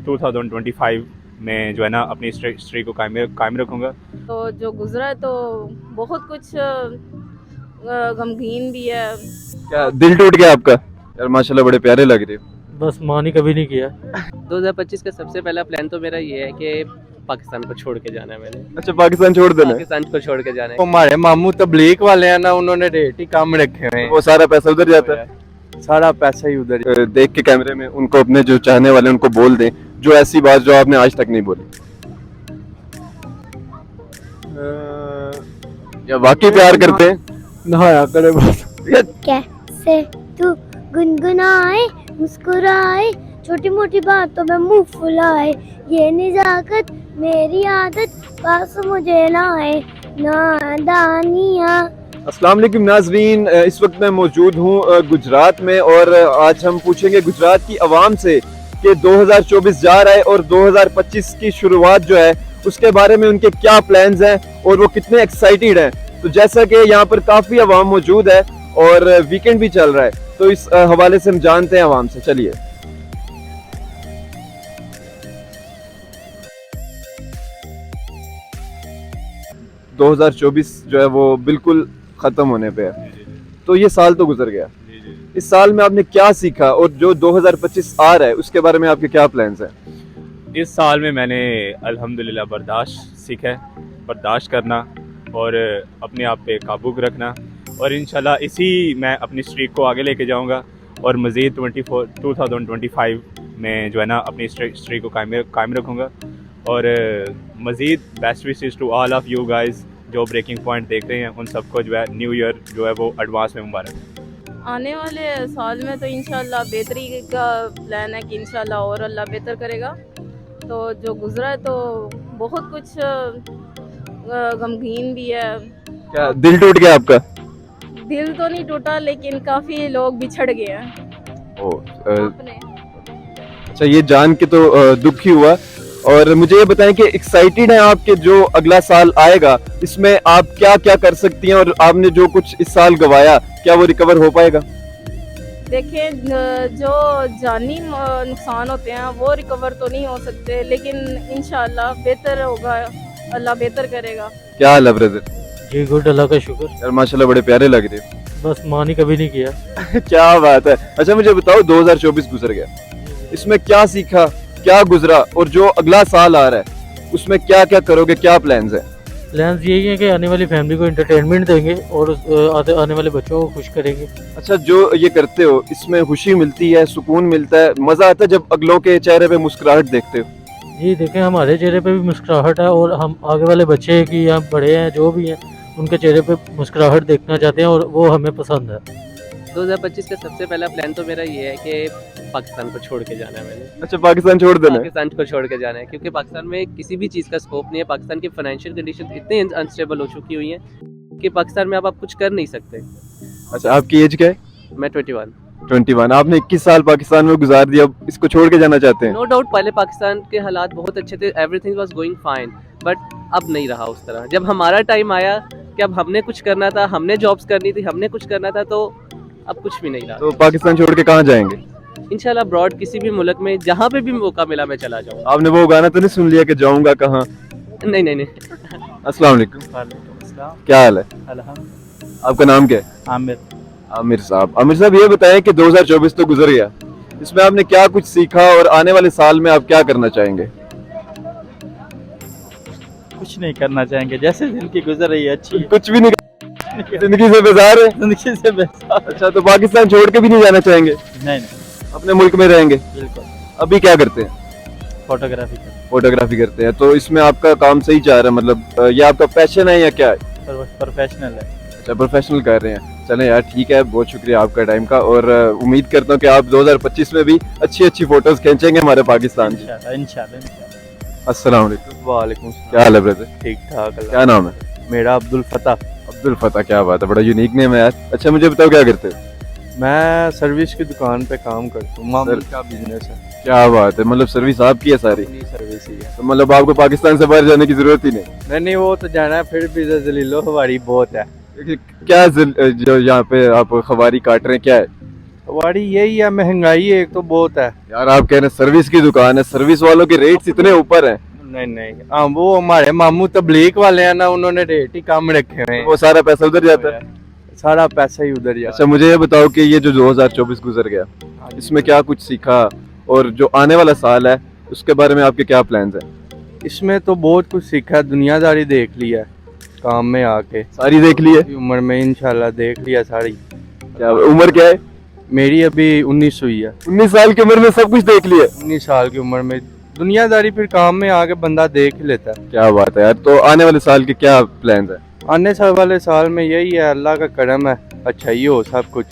2025 में जो है ना अपनी स्ट्रीक को कायम रखूँगा। तो जो गुजरा है तो बहुत कुछ गमगीन भी है। क्या दिल टूट गया आपका? यार माशाल्लाह बड़े प्यारे लग रहे हो। बस मान ही कभी नहीं किया। 2025 का सबसे पहला प्लान तो मेरा ये है कि पाकिस्तान को छोड़ के जाना है मैंने। अच्छा पाकिस्तान छोड़ देना है? पाकिस्तान को छोड़ के जाना है। हमारे मामू तबलीग वाले हैं ना, उन्होंने रेट ही कम रखे हुए हैं। वो सारा पैसा उधर जाता है। सारा पैसा ही उधर। देख के कैमरे में उनको अपने जो चाहने वाले उनको बोल दें जो ऐसी बात जो आपने आज तक नहीं बोली, या वाकई प्यार करते हैं। नहाया करे बस। कैसे तू गुनगुनाए मुस्कुराए छोटी मोटी बातों में मुंह फुलाए, ये निजाकत मेरी आदत पास मुझे लाए नादानियाँ। अस्सलाम वालेकुम नाजरीन, इस वक्त मैं मौजूद हूँ गुजरात में और आज हम पूछेंगे गुजरात की आवाम से कि 2024 जा रहा है और 2025 की शुरुआत जो है उसके बारे में उनके क्या प्लान्स हैं और वो कितने एक्साइटेड हैं। तो जैसा कि यहाँ पर काफ़ी आवाम मौजूद है और वीकेंड भी चल रहा है, तो इस हवाले से हम जानते हैं आवाम से। चलिए दो 2024 जो है वो बिल्कुल ख़त्म होने पे है, तो ये साल तो गुजर गया। इस साल में आपने क्या सीखा और जो 2025 आ रहा है उसके बारे में आपके क्या प्लान्स हैं? इस साल में मैंने अल्हम्दुलिल्लाह बर्दाश्त सीखा है, बर्दाश्त करना और अपने आप पे काबू रखना, और इंशाल्लाह इसी मैं अपनी स्ट्रीक को आगे लेके जाऊंगा और मज़ीद 2025 में जो है ना अपनी स्ट्रीक को कायम रखूँगा। और मज़ीद best wishes to all of you guys जो ब्रेकिंग पॉइंट देख रहे हैं, उन सबको जो है न्यू ईयर जो है वो एडवांस में मुबारक। आने वाले साल में तो इंशाल्लाह बेहतरी का प्लान है कि इंशाल्लाह और अल्लाह बेहतर करेगा। तो जो गुजरा है तो बहुत कुछ गमगीन भी है। क्या दिल टूट गया आपका? दिल तो नहीं टूटा लेकिन काफ़ी लोग बिछड़ गए हैं अपने। अच्छा, ये जान के तो दुख ही हुआ। और मुझे ये बताएं कि एक्साइटेड हैं आप कि जो अगला साल आएगा इसमें आप क्या क्या कर सकती हैं और आपने जो कुछ इस साल गवाया क्या वो रिकवर हो पाएगा? देखिए जो जानी नुकसान होते हैं वो रिकवर तो नहीं हो सकते, लेकिन इंशाल्लाह बेहतर होगा, अल्लाह बेहतर करेगा। क्या हाल है ब्रदर? जी गुड, अल्लाह का शुक्र। यार माशाल्लाह बड़े प्यारे लग रहे हो। बस मान ही कभी नहीं किया। क्या बात है। अच्छा मुझे बताओ 2024 गुजर गया, इसमें क्या सीखा, क्या गुजरा और जो अगला साल आ रहा है उसमें क्या क्या करोगे, क्या प्लान्स हैं? प्लान्स यही है कि आने वाली फैमिली को एंटरटेनमेंट देंगे और आने वाले बच्चों को खुश करेंगे। अच्छा, जो ये करते हो इसमें खुशी मिलती है, सुकून मिलता है, मजा आता है जब अगलों के चेहरे पे मुस्कुराहट देखते हो? जी देखें, हमारे चेहरे पे भी मुस्कुराहट है और हम आगे वाले बच्चे की या बड़े हैं जो भी हैं उनके चेहरे पे मुस्कुराहट देखना चाहते हैं और वो हमें पसंद है। 2025 का सबसे पहला प्लान तो मेरा ये है कि पाकिस्तान को छोड़ के जाना है मैंने। अच्छा पाकिस्तान छोड़ देना है? पाकिस्तान को छोड़ के जाना है क्योंकि पाकिस्तान में किसी भी चीज़ का स्कोप नहीं है। पाकिस्तान की फाइनेंशियल कंडीशन इतनी अनस्टेबल हो चुकी हुई है कि पाकिस्तान में अब आप कुछ कर नहीं सकते। अच्छा, आपकी एज क्या है? मैं 21। 21। आपने 21 साल पाकिस्तान में गुजार दिया, अब इसको छोड़ के जाना चाहते हैं? नो डाउट पहले पाकिस्तान के हालात बहुत अच्छे थे, everything was going fine, but अब नहीं रहा उस तरह। जब हमारा टाइम आया कि अब हमने कुछ करना था, हमने जॉब्स करनी थी, हमने कुछ करना था, तो अब कुछ भी नहीं रहा। तो पाकिस्तान छोड़ के कहाँ जाएंगे? इंशाल्लाह अब्रॉड किसी भी मुल्क में जहाँ पे भी मौका मिला मैं चला जाऊँगा। आपने वो गाना तो नहीं सुन लिया कि जाऊंगा कहाँ? नहीं नहीं नहीं। अस्सलाम वालेकुम। क्या हाल है? आपका नाम क्या है? आमिर। आमिर साहब। आमिर साहब ये बताएं कि 2024 तो गुजर गया, इसमें आपने क्या कुछ सीखा और आने वाले साल में आप क्या करना चाहेंगे? कुछ नहीं करना चाहेंगे, जैसे जिंदगी गुजर रही है अच्छी है। कुछ भी नहीं, जिंदगी से बेजार है? जिंदगी से बेजार। अच्छा, तो पाकिस्तान छोड़ के भी नहीं जाना चाहेंगे? नहीं, अपने मुल्क में रहेंगे? बिल्कुल। अभी क्या करते हैं? फोटोग्राफी कर। फोटोग्राफी करते हैं। तो इसमें आपका काम सही जा रहा है, मतलब ये आपका पैशन है या क्या है? प्रोफेशनल है। अच्छा, प्रोफेशनल कर रहे हैं। चलें यार, ठीक है, बहुत शुक्रिया आपका टाइम का, और उम्मीद करता हूँ कि आप 2025 में भी अच्छी अच्छी फोटोज खींचेंगे हमारे पाकिस्तान की। इंशाल्लाह। अस्सलाम वालेकुम। वालेकुम। क्या हाल है ब्रदर? ठीक ठाक। क्या नाम है? मेरा अब्दुल फता। अब्दुल फता। क्या बात है, बड़ा यूनिक नेम है यार। अच्छा मुझे बताओ क्या करते हो? मैं सर्विस की दुकान पे काम करता हूँ, मामूल का बिजनेस है। क्या बात है, मतलब सर्विस आपकी है सारी? अपनी सर्विस ही है। तो मतलब आपको पाकिस्तान से बाहर जाने की जरूरत ही नहीं? नहीं, वो तो जाना है, फिर भी जलीलो हमारी बहुत है। क्या जो यहाँ पे आप खबारी काट रहे हैं क्या है? हमारी यही है, महंगाई एक तो बहुत है। यार आप कह रहे हैं सर्विस की दुकान है, सर्विस वालों के रेट्स इतने ऊपर हैं। नहीं नहीं, हाँ वो हमारे मामू तबलीग वाले हैं ना, उन्होंने रेट ही कम रखे हुए हैं। वो सारा पैसा उधर जाता है। सारा पैसा ही उधर जाता अच्छा मुझे ये बताओ कि ये जो 2024 गुजर गया, इसमें क्या कुछ सीखा, और जो आने वाला साल है उसके बारे में आपके क्या प्लान्स हैं? है। इसमें तो बहुत कुछ सीखा है, दुनियादारी देख ली है काम में आके। सारी देख ली है? उम्र में इंशाल्लाह देख लिया सारी। क्या उम्र क्या है? मेरी अभी 19 हुई है। 19 साल की उम्र में सब कुछ देख लिया? 19 साल की उम्र में दुनियादारी फिर काम में आके बंदा देख ही लेता है। क्या बात है यार। तो आने वाले साल के क्या प्लान्स हैं? आने साल वाले साल में यही है, अल्लाह का करम है, अच्छा ही हो सब कुछ।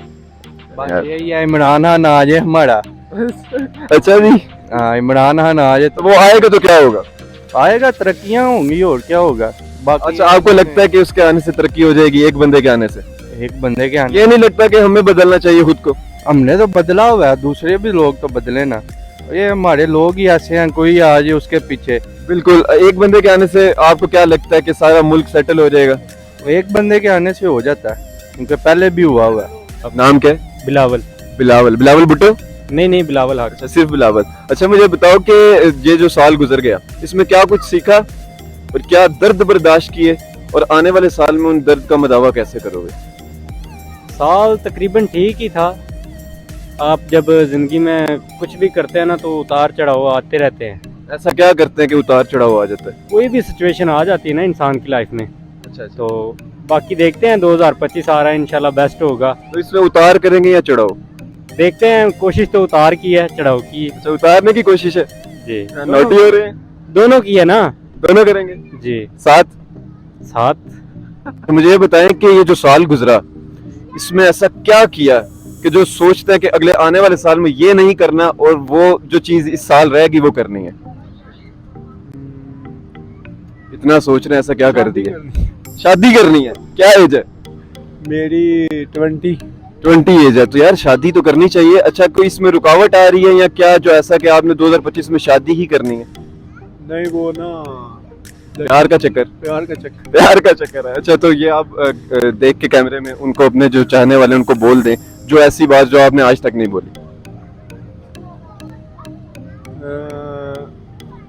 बस यार। यही है, इमरान खान आ जाए हमारा। अच्छा जी, हाँ इमरान खान आ जाए तो वो आएगा तो क्या होगा? आएगा, तरक्कियां होंगी और क्या होगा। बाकी अच्छा आपको लगता है कि उसके आने से तरक्की हो जाएगी एक बंदे के आने से? एक बंदे के आने, ये नहीं लगता कि हमें बदलना चाहिए खुद को? हमने तो बदला हुआ है, दूसरे भी लोग तो बदले ना। ये हमारे लोग ही ऐसे हैं, कोई आ जाए उसके पीछे। बिल्कुल, एक बंदे के आने से आपको क्या लगता है कि सारा मुल्क सेटल हो जाएगा? एक बंदे के आने से हो जाता है, क्योंकि पहले भी हुआ हुआ है। नाम क्या है? बिलावल। बिलावल। बिलावल भुट्टो? नहीं बिलावल हाक। अच्छा सिर्फ बिलावल। अच्छा मुझे बताओ कि ये जो साल गुजर गया इसमें क्या कुछ सीखा और क्या दर्द बर्दाश्त किए, और आने वाले साल में उन दर्द का मदावा कैसे करोगे? साल तकरीबन ठीक ही था। आप जब ज़िंदगी में कुछ भी करते हैं ना तो उतार चढ़ाव आते रहते हैं। ऐसा क्या करते हैं कि उतार चढ़ाव आ जाता है? कोई भी सिचुएशन आ जाती है ना इंसान की लाइफ में। अच्छा तो बाकी देखते हैं, 2025 आ रहा है, इंशाल्लाह बेस्ट होगा। तो इसमें उतार करेंगे या चढ़ाओ? देखते हैं, कोशिश तो उतार की है, चढ़ाव की। अच्छा उतारने की कोशिश है। जी नोटी हो रहे हैं? दोनों की है ना। दोनों करेंगे जी साथ। तो मुझे ये बताएं कि ये जो साल गुजरा इसमें ऐसा क्या किया कि जो सोचते हैं कि अगले आने वाले साल में ये नहीं करना, और वो जो चीज इस साल रहेगी वो करनी है? इतना सोच रहे हैं, ऐसा क्या कर दिया? शादी करनी है। क्या एज है? मेरी 20 एज है। तो यार शादी तो करनी चाहिए। अच्छा कोई इसमें रुकावट आ रही है या क्या, जो ऐसा कि आपने 2025 में शादी ही करनी है? नहीं, वो ना प्यार का चक्कर। प्यार का चक्कर है। अच्छा तो ये आप देख के कैमरे में उनको, अपने जो चाहने वाले उनको बोल दें जो ऐसी बात जो आपने आज तक नहीं बोली,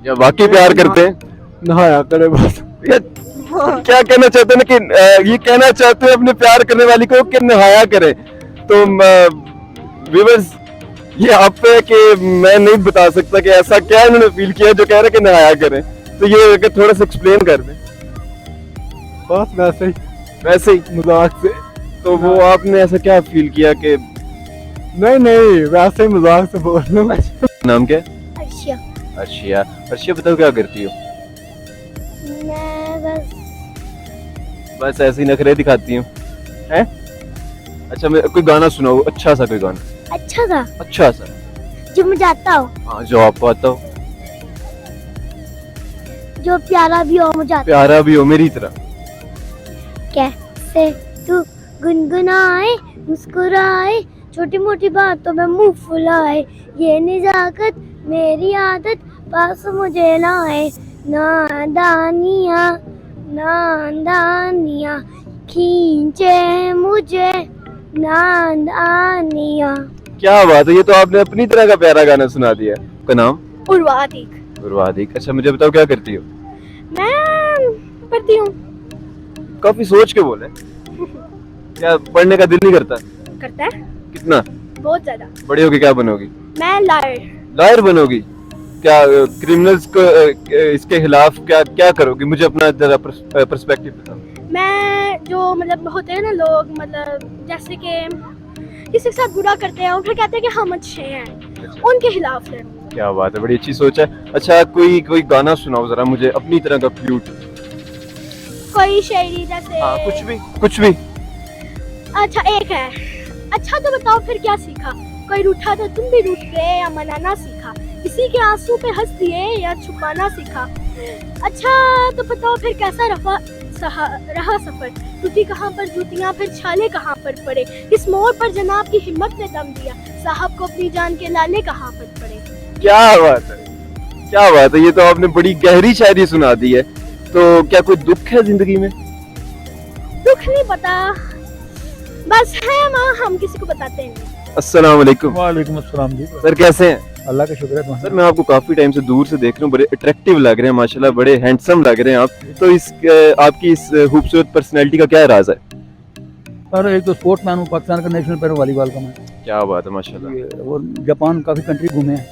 या वाकई प्यार करते हैं? नहाया करे बस। क्या कहना चाहते हैं कि ये कहना चाहते हैं अपने प्यार करने वाली को कि नहाया करे। तो व्यूअर्स ये आप पे कि मैं नहीं बता सकता कि ऐसा क्या उन्होंने फील किया जो कह रहे कि नहाया करें। तो ये अगर थोड़ा सा एक्सप्लेन कर दें। बस वैसे ही मजाक से। तो वो आपने ऐसा क्या फील किया कि? नहीं वैसे ही मजाक से बोल रहा हूं। नाम क्या है? अर्शिया। अर्शिया। अर्शिया बताओ क्या करती हो? मैं बस ऐसे ही नखरे दिखाती हूँ हैं? अच्छा मैं कोई गाना सुनाओ, अच्छा सा कोई गाना। अच्छा था अच्छा सा जो मुझे आता हो, हाँ जो आपको आता हो, जो प्यारा भी हो मुझे आता प्यारा भी हो मेरी तरह। कैसे तू गुनगुनाए मुस्कुराए छोटी मोटी बातों में मुंह फुलाए, ये निजाकत मेरी आदत पास मुझे लाए, नादानिया नादानिया खींचे मुझे नादानिया। क्या बात है, ये तो आपने अपनी तरह का प्यारा गाना सुना दिया। आपका नाम? उर्वादिक। उर्वादिक। अच्छा मुझे बताओ क्या करती हो? मैं पढ़ती हूँ। काफी सोच के बोले। क्या पढ़ने का दिल नहीं करता? करता है कितना? बहुत ज्यादा। बड़ी होगी क्या बनोगी? मैं लायर। लायर बनोगी? क्या क्रिमिनल्स को इसके खिलाफ क्या क्या करोगी? मुझे अपना जरा पर्सपेक्टिव बताओ। मैं जो मतलब होते हैं ना लोग, मतलब जैसे कि किसी के साथ बुरा करते हैं और फिर कहते हैं कि हम अच्छे हैं, उनके खिलाफ लड़ूंगी। क्या बात है, बड़ी अच्छी सोच है। अच्छा कोई गाना सुनाओ जरा मुझे अपनी तरह का क्यूट। कोई शायरी जैसे? हाँ कुछ भी। अच्छा एक है, अच्छा तो बताओ फिर क्या सीखा, कोई रूठा तो तुम भी रूठ गए या मनाना सीखा, किसी के आंसू पे हंस दिए या छुपाना सीखा। अच्छा तो बताओ फिर कैसा रहा सफर, टूटी कहाँ पर जूतियाँ फिर छाले कहाँ पर पड़े, इस मोड़ पर जनाब की हिम्मत ने दम दिया, साहब को अपनी जान के लाले कहाँ पर पड़े। क्या बात है, ये तो आपने बड़ी गहरी शायरी सुना दी है। तो क्या कोई दुख है जिंदगी में? दुख नहीं पता, बस है माँ, हम किसी को बताते नहीं। अस्सलाम वालेकुम। वालेकुम अस्सलाम जी। सर कैसे हैं? अल्लाह का शुक्र है। सर मैं आपको काफी टाइम से दूर से देख रहा हूँ, बड़े अट्रैक्टिव लग रहे हैं माशाल्लाह, बड़े हैंडसम लग रहे हैं आप। तो इस आपकी इस खूबसूरत पर्सनैलिटी का क्या राज है? सर एक तो स्पोर्ट्स मैन हूँ, पाकिस्तान का नेशनल प्लेयर वॉलीबॉल का मैं। क्या बात है माशाल्लाह। और जापान काफ़ी कंट्री घूमे हैं,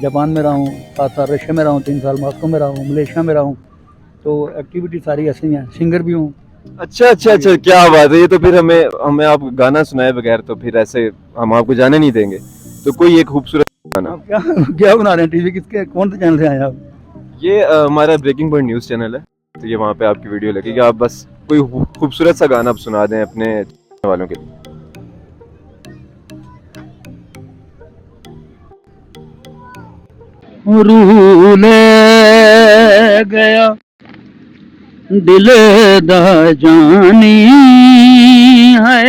जापान में रहा हूँ 7 साल, रशिया में रहा हूँ 3 साल, मॉस्को में रहा हूँ, मलेशिया में रहा हूँ। तो एक्टिविटी सारी ऐसी हैं। सिंगर भी हूँ। अच्छा अच्छा अच्छा, क्या बात है। ये तो फिर हमें आप गाना सुनाए बगैर तो फिर ऐसे हम आपको जाने नहीं देंगे। तो कोई एक खूबसूरत गाना। आप क्या बना रहे हैं टीवी, किसके कौन से चैनल से आए आप? ये हमारा ब्रेकिंग पॉइंट न्यूज़ चैनल है, तो ये वहाँ पे आपकी वीडियो लगेगी। आप बस कोई खूबसूरत सा गाना आप सुना दें अपने वालों के लिए। रूह ले गया दिल दा जानी है,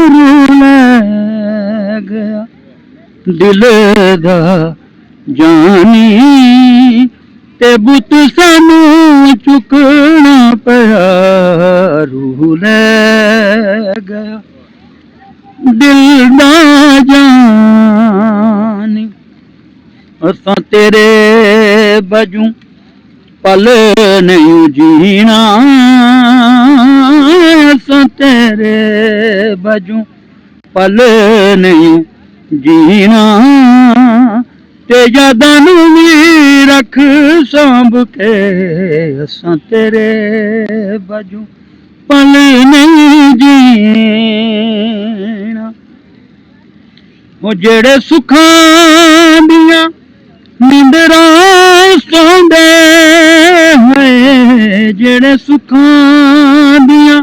रूह ले गया दिल दा जानी, ते बुत सानू चुकना पया, रूह ले गया दिल दा जानी। असां तेरे बजूं पल नहीं जीना, असां तेरे बजूं पल नहीं जीना, ते यादां नूं भी रख सांभ के, असां तेरे बजूं पल नहीं जीना। ओ जेड़े सुखां दियां निंदरां सौंदे होए, जेड़े सुखां दियां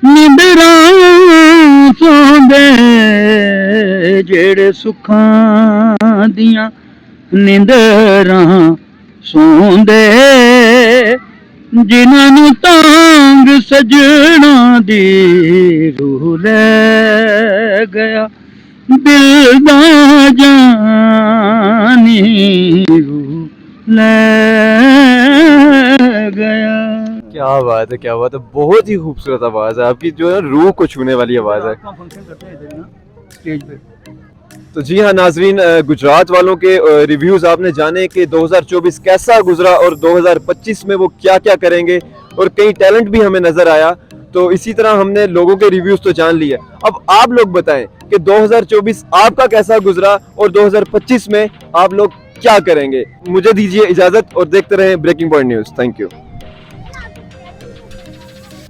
निंदरां सौंदे, जेड़े सुखां दियां निंदरां सौंदे, जिन्हां नूं तांग सजना दी रूह ले गया दिल दा जानी, रूह ले गया। क्या बात है, क्या बात है। बहुत ही खूबसूरत आवाज है आपकी, जो है रूह को छूने वाली आवाज है। फंक्शन करते हैं इधर ना स्टेज पे। तो जी हाँ नाजरीन, गुजरात वालों के रिव्यूज आपने जाने कि 2024 कैसा गुजरा और 2025 में वो क्या क्या करेंगे, और कई टैलेंट भी हमें नजर आया। तो इसी तरह हमने लोगों के रिव्यूज तो जान लिए। अब आप लोग बताएं कि 2024 आपका कैसा गुजरा और 2025 में आप लोग क्या करेंगे। मुझे दीजिए इजाजत और देखते रहें breaking point news. Thank you.